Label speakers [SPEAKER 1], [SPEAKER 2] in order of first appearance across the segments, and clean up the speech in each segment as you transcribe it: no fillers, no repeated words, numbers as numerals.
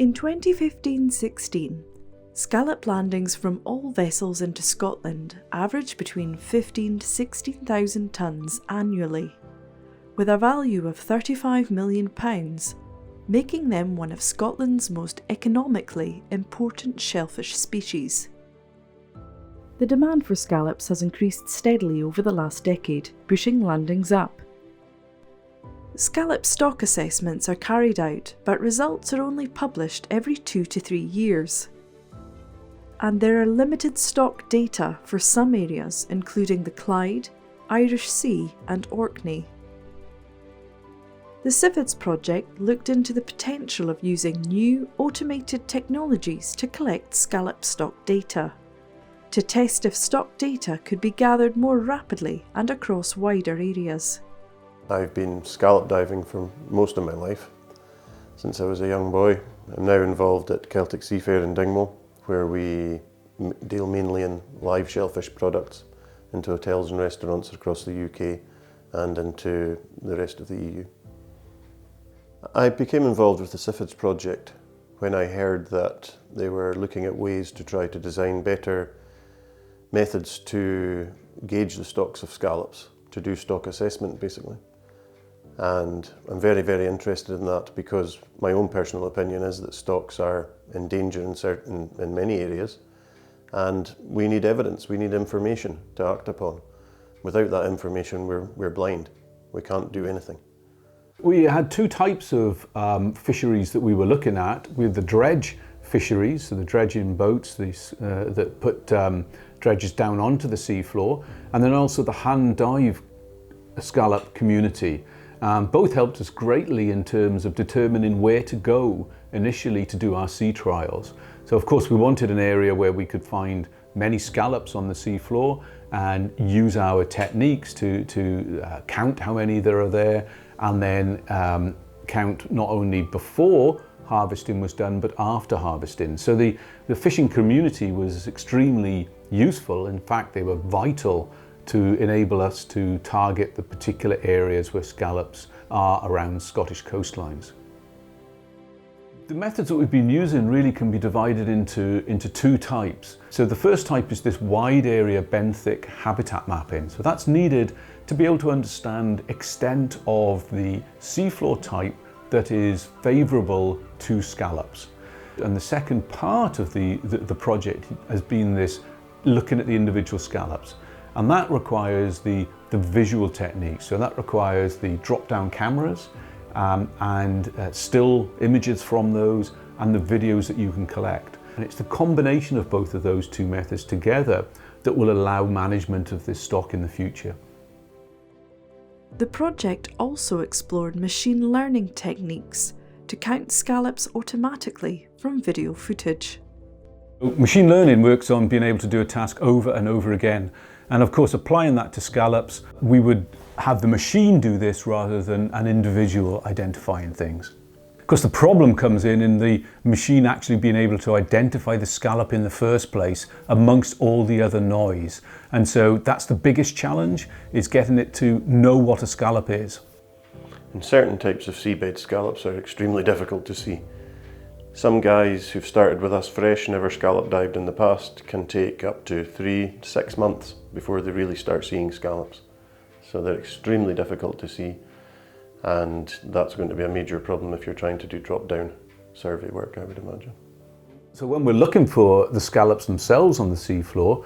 [SPEAKER 1] In 2015-16, scallop landings from all vessels into Scotland averaged between 15,000 to 16,000 tonnes annually, with a value of £35 million, making them one of Scotland's most economically important shellfish species. The demand for scallops has increased steadily over the last decade, pushing landings up. Scallop stock assessments are carried out, but results are only published every 2 to 3 years. And there are limited stock data for some areas, including the Clyde, Irish Sea and Orkney. The SIFIDS project looked into the potential of using new automated technologies to collect scallop stock data, to test if stock data could be gathered more rapidly and across wider areas.
[SPEAKER 2] I've been scallop diving for most of my life, since I was a young boy. I'm now involved at Celtic Seafair in Dingwall, where we deal mainly in live shellfish products into hotels and restaurants across the UK and into the rest of the EU. I became involved with the SIFIDS project when I heard that they were looking at ways to try to design better methods to gauge the stocks of scallops, to do stock assessment basically. And I'm very, very interested in that because my own personal opinion is that stocks are in danger in many areas, and we need evidence, we need information to act upon. Without that information, we're blind. We can't do anything.
[SPEAKER 3] We had two types of fisheries that we were looking at, with the dredge fisheries, so the dredging boats that put dredges down onto the seafloor, and then also the hand dive scallop community. Both helped us greatly in terms of determining where to go initially to do our sea trials. So of course we wanted an area where we could find many scallops on the seafloor and use our techniques to count how many there are there, and then count not only before harvesting was done but after harvesting. So the fishing community was extremely useful. In fact, they were vital to enable us to target the particular areas where scallops are around Scottish coastlines. The methods that we've been using really can be divided into two types. So the first type is this wide area benthic habitat mapping. So that's needed to be able to understand extent of the seafloor type that is favourable to scallops. And the second part of the project has been this looking at the individual scallops. And that requires the visual techniques. So that requires the drop-down cameras and still images from those and the videos that you can collect. And it's the combination of both of those two methods together that will allow management of this stock in the future.
[SPEAKER 1] The project also explored machine learning techniques to count scallops automatically from video footage.
[SPEAKER 3] Machine learning works on being able to do a task over and over again. And of course, applying that to scallops, we would have the machine do this rather than an individual identifying things. Of course, the problem comes in the machine actually being able to identify the scallop in the first place amongst all the other noise. And so that's the biggest challenge, is getting it to know what a scallop is.
[SPEAKER 2] And certain types of seabed scallops are extremely difficult to see. Some guys who've started with us fresh, never scallop dived in the past, can take up to 3 to 6 months before they really start seeing scallops. So they're extremely difficult to see, and that's going to be a major problem if you're trying to do drop-down survey work, I would imagine.
[SPEAKER 3] So when we're looking for the scallops themselves on the seafloor,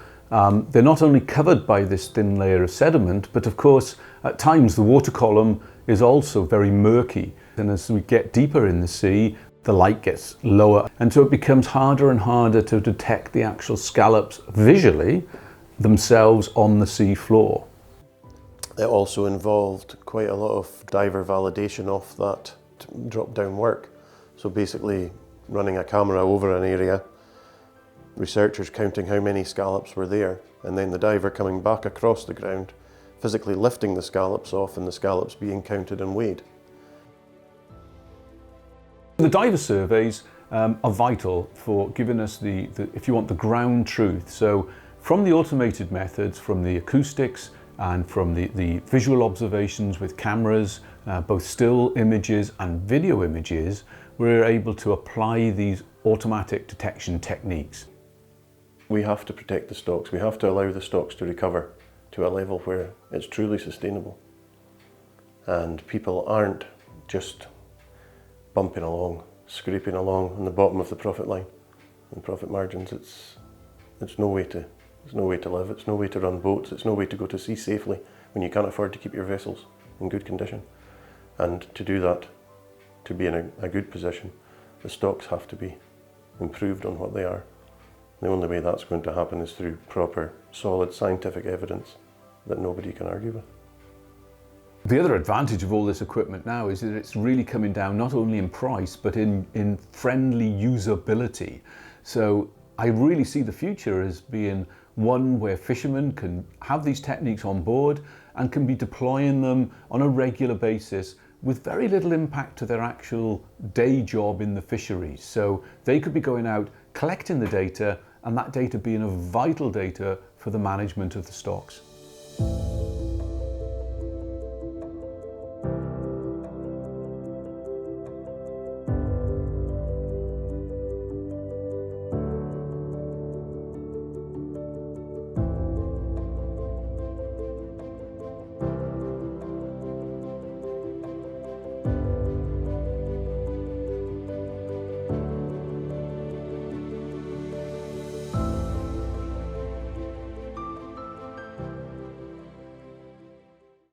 [SPEAKER 3] they're not only covered by this thin layer of sediment, but of course at times the water column is also very murky, and as we get deeper in the sea, the light gets lower, and so it becomes harder and harder to detect the actual scallops visually themselves on the sea floor.
[SPEAKER 2] It also involved quite a lot of diver validation of that drop-down work. So basically running a camera over an area, researchers counting how many scallops were there, and then the diver coming back across the ground, physically lifting the scallops off and the scallops being counted and weighed.
[SPEAKER 3] The diver surveys are vital for giving us if you want, the ground truth. So from the automated methods, from the acoustics and from the visual observations with cameras, both still images and video images, we're able to apply these automatic detection techniques.
[SPEAKER 2] We have to protect the stocks. We have to allow the stocks to recover to a level where it's truly sustainable. And people aren't just bumping along, scraping along on the bottom of the profit line and profit margins. It's no way to live. It's no way to run boats. It's no way to go to sea safely when you can't afford to keep your vessels in good condition. And to do that, to be in a good position, the stocks have to be improved on what they are. The only way that's going to happen is through proper, solid scientific evidence that nobody can argue with.
[SPEAKER 3] The other advantage of all this equipment now is that it's really coming down not only in price, but in friendly usability. So I really see the future as being one where fishermen can have these techniques on board and can be deploying them on a regular basis with very little impact to their actual day job in the fisheries. So they could be going out, collecting the data, and that data being a vital data for the management of the stocks.